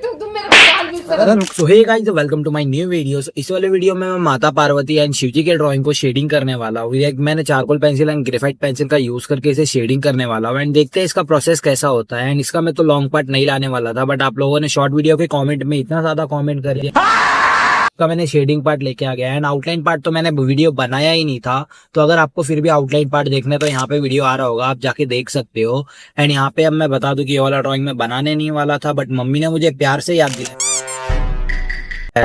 So hey guys, welcome to my new videos. इस वाले video में मैं माता पार्वती एंड शिव जी के ड्राइंग को शेडिंग करने वाला हूँ। मैंने charcoal pencil and graphite pencil का यूज करके इसे शेडिंग करने वाला हूँ एंड देखते हैं इसका प्रोसेस कैसा होता है। एंड इसका मैं तो लॉन्ग पार्ट नहीं लाने वाला था, बट आप लोगों ने शॉर्ट वीडियो के कॉमेंट में इतना ज्यादा कॉमेंट कर दिया का मैंने शेडिंग पार्ट लेके आ गया। एंड आउटलाइन पार्ट तो मैंने वीडियो बनाया ही नहीं था, तो अगर आपको फिर भी आउटलाइन पार्ट देखना है तो यहाँ पे वीडियो आ रहा होगा, आप जाके देख सकते हो। एंड यहाँ पे अब मैं बता दूं कि ये वाला ड्राइंग मैं बनाने नहीं वाला था, बट मम्मी ने मुझे प्यार से याद दिलाया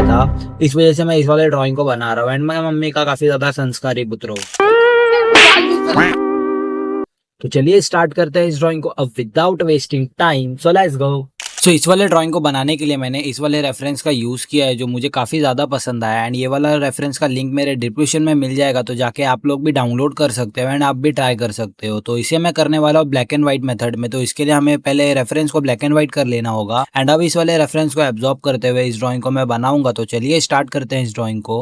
था, इस वजह से मैं इस वाले ड्राइंग को बना रहा हूँ। एंड मैं मम्मी का काफी ज्यादा संस्कारी पुत्र हूँ। तो चलिए स्टार्ट करते हैं इस ड्राइंग को अब without wasting time. So let's go. So इस वाले ड्राइंग को बनाने के लिए मैंने इस वाले रेफरेंस का यूज किया है, जो मुझे काफी ज्यादा पसंद आया। एंड ये वाला रेफरेंस का लिंक मेरे डिस्क्रिप्शन में मिल जाएगा, तो जाके आप लोग भी डाउनलोड कर सकते हो एंड आप भी ट्राई कर सकते हो। तो इसे मैं करने वाला हूँ ब्लैक एंड व्हाइट मेथड में। तो इसके लिए हमें पहले रेफरेंस को ब्लैक एंड व्हाइट कर लेना होगा एंड अब इस वाले रेफरेंस को एब्जॉर्ब करते हुए इस ड्राइंग को मैं बनाऊंगा। तो चलिए स्टार्ट करते हैं इस ड्राइंग को।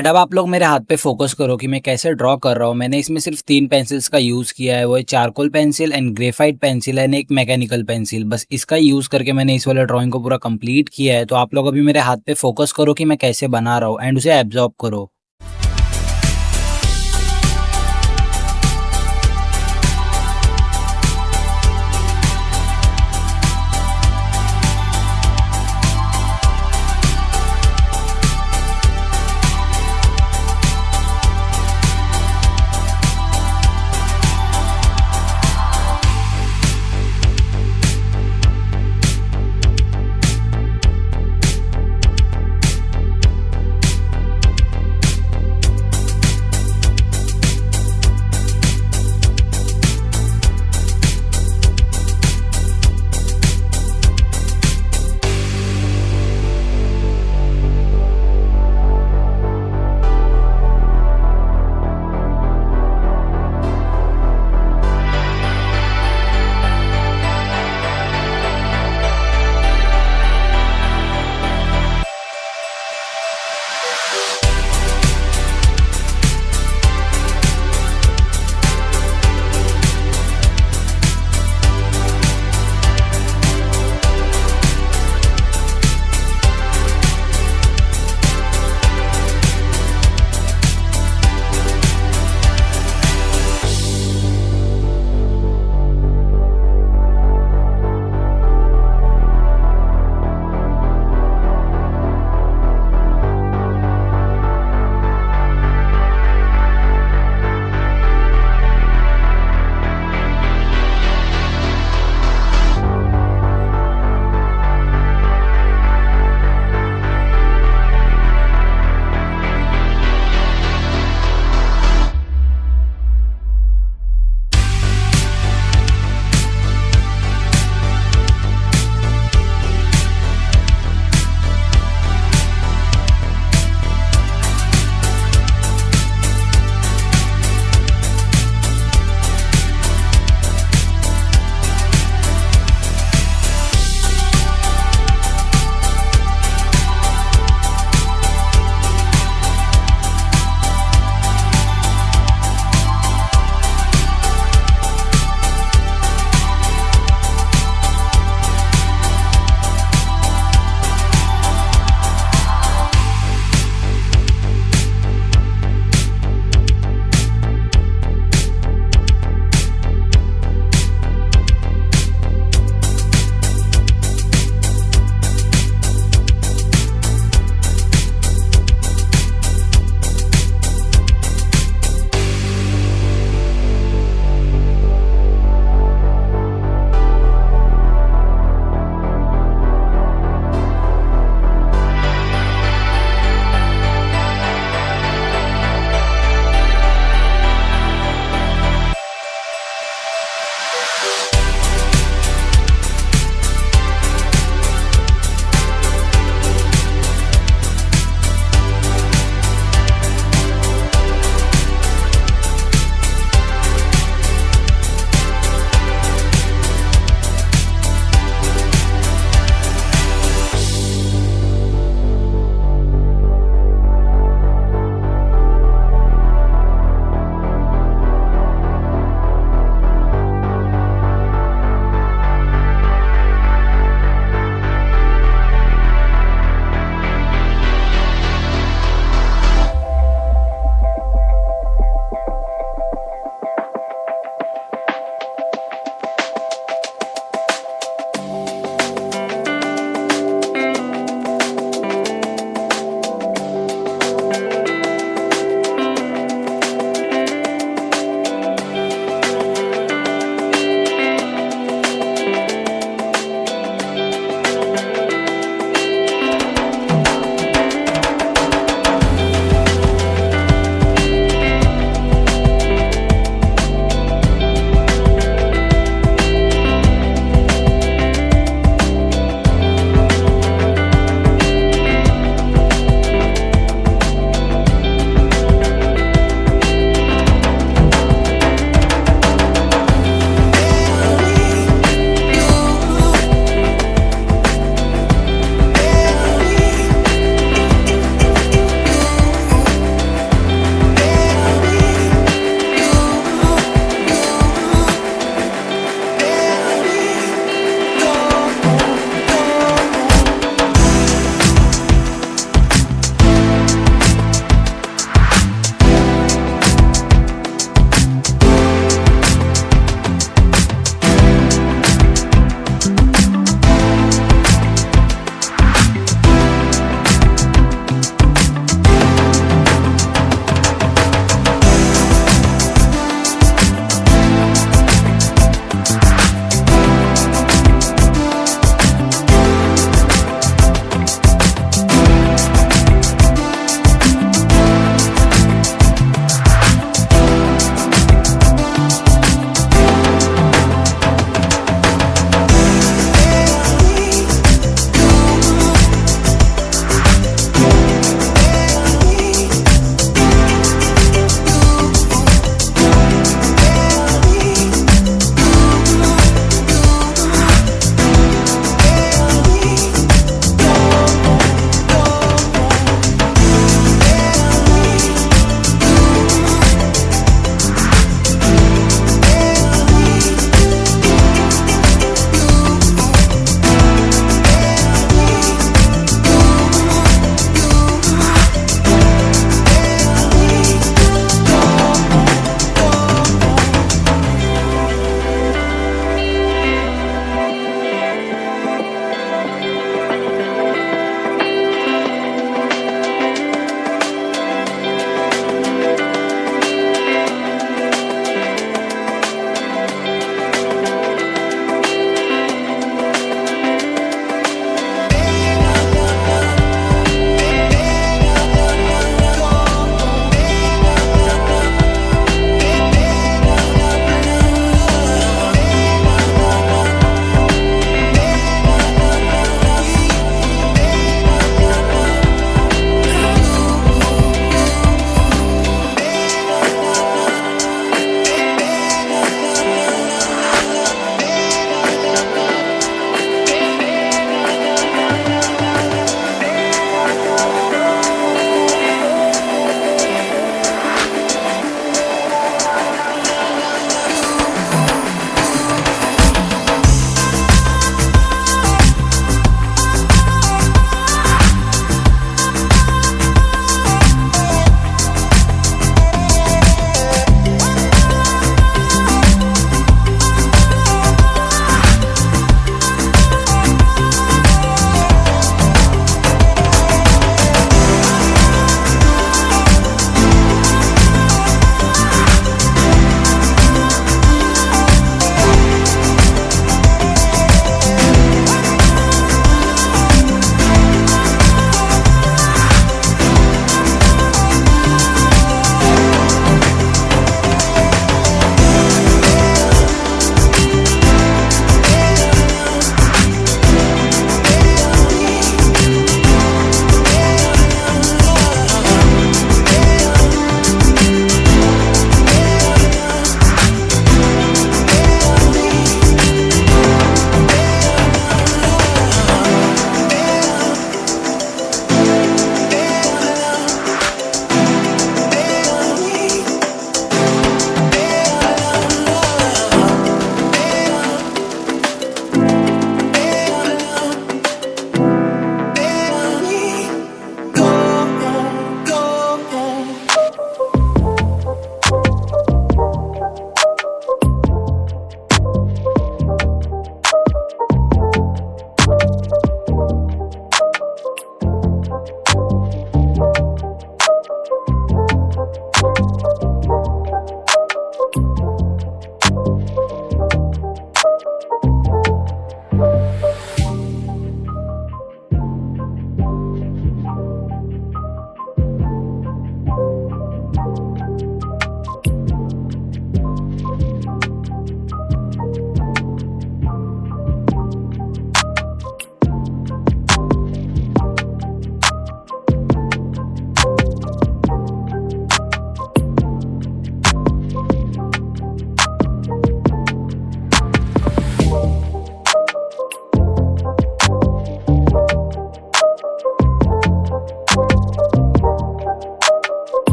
अब आप लोग मेरे हाथ पे फोकस करो कि मैं कैसे ड्रॉ कर रहा हूँ। मैंने इसमें सिर्फ 3 पेंसिल्स का यूज किया है, वो है charcoal pencil and graphite pencil and एक मैकेनिकल पेंसिल। बस इसका यूज करके मैंने इस वाले ड्राइंग को पूरा कंप्लीट किया है। तो आप लोग अभी मेरे हाथ पे फोकस करो कि मैं कैसे बना रहा हूँ एंड उसे एब्जॉर्ब करो।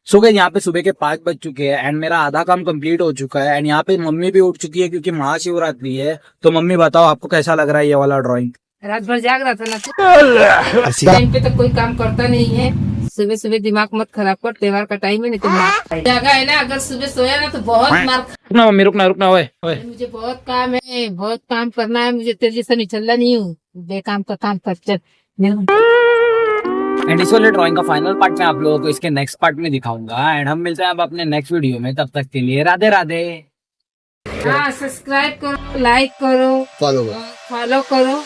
सो गए यहाँ पे सुबह के 5 बज चुके हैं एंड मेरा आधा काम कंप्लीट हो चुका है एंड यहाँ पे मम्मी भी उठ चुकी है क्योंकि महाशिवरात्रि है। तो मम्मी बताओ आपको कैसा लग रहा है ये वाला ड्राइंग? रात भर जाग रहा था ना, टाइम पे तो कोई काम करता नहीं है। सुबह सुबह दिमाग मत खराब कर, त्योहार का टाइम है, नहीं तो मार जागा है ना। अगर सुबह सोया ना तो बहुत मार। रुकना मम्मी, रुकना ओए ओए। मुझे बहुत काम है, बहुत काम करना है मुझे, तेरे जैसा निचल्ला नहीं हूँ। बेकाम का काम कर चल। एंड इस वाले ड्राइंग का फाइनल पार्ट मैं आप लोगों को इसके नेक्स्ट पार्ट में दिखाऊंगा एंड हम मिलते हैं अब अपने नेक्स्ट वीडियो में। तब तक के लिए राधे राधे। हाँ, सब्सक्राइब करो, लाइक करो, फॉलो करो।